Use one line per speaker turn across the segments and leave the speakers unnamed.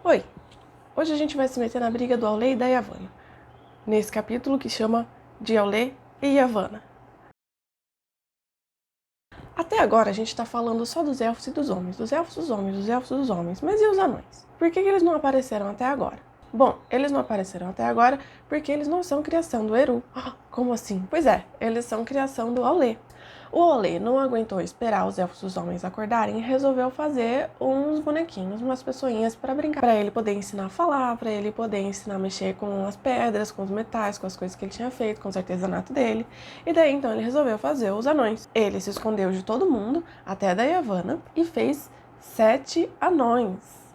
Oi, hoje a gente vai se meter na briga do Aulê e da Yavanna, nesse capítulo que chama de Aulê e Yavanna. Até agora a gente tá falando só dos elfos e dos homens, dos elfos, dos homens, dos elfos, dos homens, mas e os anões? Por que eles não apareceram até agora? Bom, eles não apareceram até agora porque eles não são criação do Eru. Como assim? Pois é, eles são criação do Aulê. O Aulê não aguentou esperar os elfos e os homens acordarem e resolveu fazer uns bonequinhos, umas pessoinhas para brincar. Para ele poder ensinar a falar, para ele poder ensinar a mexer com as pedras, com os metais, com as coisas que ele tinha feito, com os artesanatos dele. E daí então ele resolveu fazer os anões. Ele se escondeu de todo mundo, até da Yavanna, e fez 7 anões.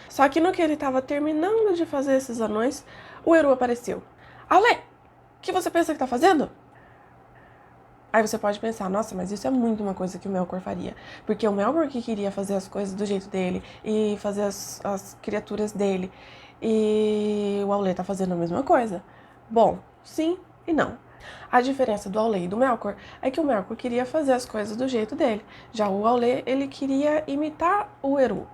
Só que no que ele estava terminando de fazer esses anões, o Eru apareceu. Aulê, o que você pensa que tá fazendo? Aí você pode pensar, nossa, mas isso é muito uma coisa que o Melkor faria. Porque o Melkor que queria fazer as coisas do jeito dele e fazer as criaturas dele. E o Aulê tá fazendo a mesma coisa. Bom, sim e não. A diferença do Aulê e do Melkor é que o Melkor queria fazer as coisas do jeito dele. Já o Aulê, ele queria imitar o Eru.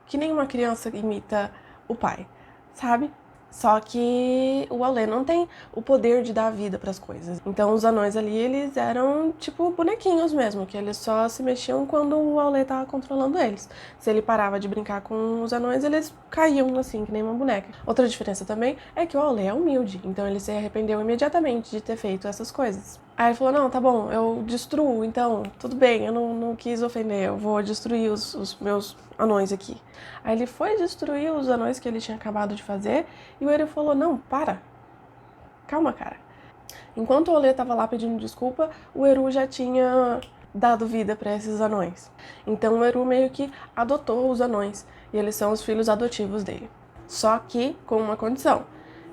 Que nem uma criança imita o pai, sabe? Só que o Aulê não tem o poder de dar vida para as coisas. Então os anões ali, eles eram tipo bonequinhos mesmo, que eles só se mexiam quando o Aulê tava controlando eles. Se ele parava de brincar com os anões, eles caíam assim, que nem uma boneca. Outra diferença também é que o Aulê é humilde, então ele se arrependeu imediatamente de ter feito essas coisas. Aí ele falou, não, tá bom, eu destruo, então, tudo bem, eu não quis ofender, eu vou destruir os meus anões aqui. Aí ele foi destruir os anões que ele tinha acabado de fazer, e o Eru falou, não, para, calma, cara. Enquanto o Aulê tava lá pedindo desculpa, o Eru já tinha dado vida para esses anões. Então o Eru meio que adotou os anões, e eles são os filhos adotivos dele. Só que com uma condição,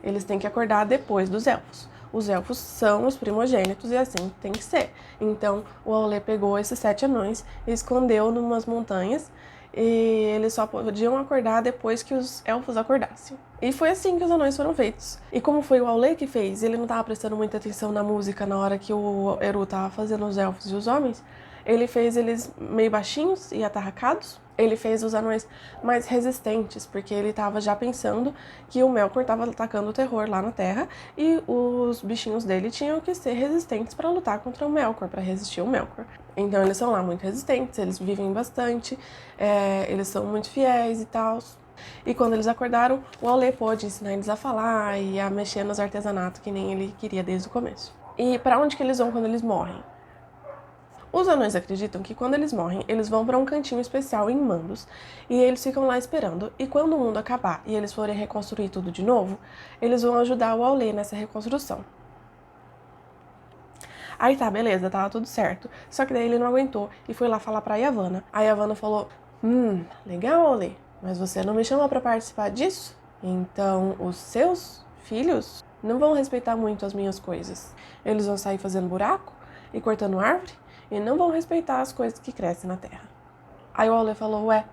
eles têm que acordar depois dos elfos. Os elfos são os primogênitos e assim tem que ser. Então o Aulê pegou esses 7 anões e escondeu numas montanhas e eles só podiam acordar depois que os elfos acordassem. E foi assim que os anões foram feitos. E como foi o Aulê que fez, ele não estava prestando muita atenção na música na hora que o Eru estava fazendo os elfos e os homens, ele fez eles meio baixinhos e atarracados. Ele fez os anões mais resistentes, porque ele estava já pensando que o Melkor estava atacando o terror lá na Terra e os bichinhos dele tinham que ser resistentes para lutar contra o Melkor, para resistir ao Melkor. Então eles são lá muito resistentes, eles vivem bastante, eles são muito fiéis e tal. E quando eles acordaram, o Aulê pôde ensinar eles a falar e a mexer nos artesanatos que nem ele queria desde o começo. E para onde que eles vão quando eles morrem? Os anões acreditam que quando eles morrem, eles vão para um cantinho especial em Mandos e eles ficam lá esperando. E quando o mundo acabar e eles forem reconstruir tudo de novo, eles vão ajudar o Aulê nessa reconstrução. Aí tá, beleza, tava tudo certo. Só que daí ele não aguentou e foi lá falar pra Yavanna. A Yavanna falou, legal, Aulê, mas você não me chama pra participar disso? Então os seus filhos não vão respeitar muito as minhas coisas. Eles vão sair fazendo buraco e cortando árvore e não vão respeitar as coisas que crescem na terra. Aí o Aulê falou, ué,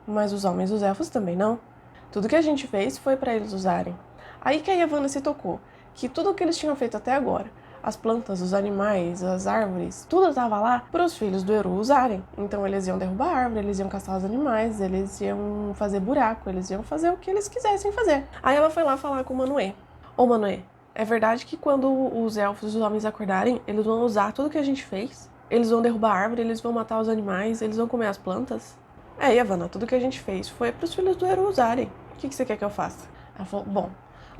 mas os homens e os elfos também não? Tudo que a gente fez foi pra eles usarem. Aí que a Yavanna se tocou, que tudo que eles tinham feito até agora, as plantas, os animais, as árvores, tudo estava lá para os filhos do Eru usarem. Então eles iam derrubar a árvore, eles iam caçar os animais, eles iam fazer buraco, eles iam fazer o que eles quisessem fazer. Aí ela foi lá falar com o Manwë. Ô Manwë, é verdade que quando os elfos e os homens acordarem, eles vão usar tudo que a gente fez? Eles vão derrubar a árvore, eles vão matar os animais, eles vão comer as plantas? Yavanna, tudo que a gente fez foi para os filhos do Eru usarem. O que você quer que eu faça? Ela falou, bom,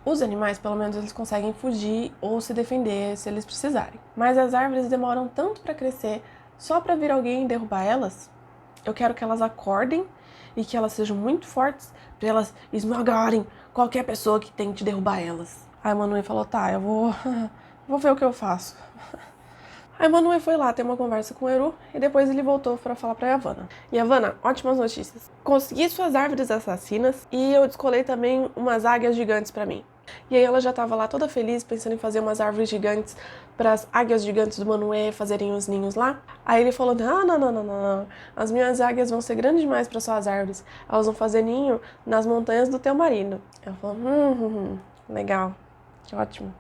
os animais, pelo menos, eles conseguem fugir ou se defender se eles precisarem. Mas as árvores demoram tanto para crescer só para vir alguém derrubar elas. Eu quero que elas acordem e que elas sejam muito fortes para elas esmagarem qualquer pessoa que tente derrubar elas. Aí a Manwë falou, tá, eu vou ver o que eu faço. Aí Manwë foi lá ter uma conversa com o Eru e depois ele voltou para falar pra Yavanna. Yavanna, ótimas notícias. Consegui suas árvores assassinas e eu descolei também umas águias gigantes pra mim. E aí ela já tava lá toda feliz, pensando em fazer umas árvores gigantes para as águias gigantes do Manwë fazerem os ninhos lá. Aí ele falou, não. As minhas águias vão ser grandes demais para suas árvores. Elas vão fazer ninho nas montanhas do teu marido. Ela falou, legal, que ótimo.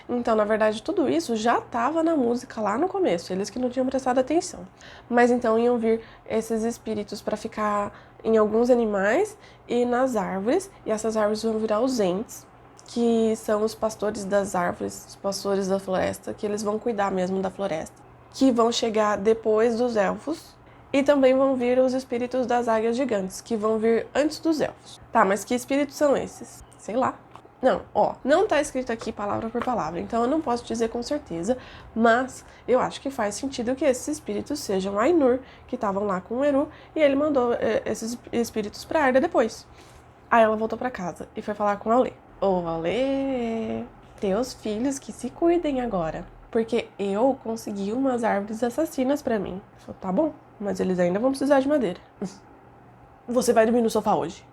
Então, na verdade, tudo isso já estava na música lá no começo, eles que não tinham prestado atenção. Mas então iam vir esses espíritos para ficar em alguns animais e nas árvores, e essas árvores vão virar os entes, que são os pastores das árvores, os pastores da floresta, que eles vão cuidar mesmo da floresta, que vão chegar depois dos elfos. E também vão vir os espíritos das águias gigantes, que vão vir antes dos elfos. Tá, mas que espíritos são esses? Sei lá. Não, não tá escrito aqui palavra por palavra, então eu não posso dizer com certeza, mas eu acho que faz sentido que esses espíritos sejam Ainur, que estavam lá com o Eru, e ele mandou esses espíritos pra Arda depois. Aí ela voltou pra casa e foi falar com a Aulê. Ô, Aulê, teus filhos que se cuidem agora, porque eu consegui umas árvores assassinas pra mim. Falei, tá bom, mas eles ainda vão precisar de madeira. Você vai dormir no sofá hoje.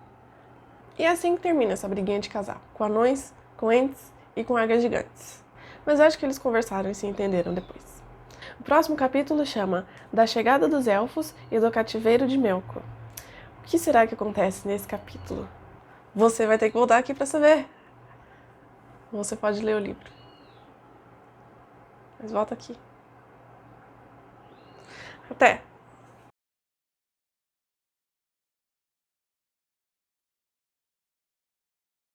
E é assim que termina essa briguinha de casal, com anões, com entes e com águias gigantes. Mas acho que eles conversaram e se entenderam depois. O próximo capítulo chama Da Chegada dos Elfos e do Cativeiro de Melkor. O que será que acontece nesse capítulo? Você vai ter que voltar aqui para saber. Você pode ler o livro. Mas volta aqui. Até!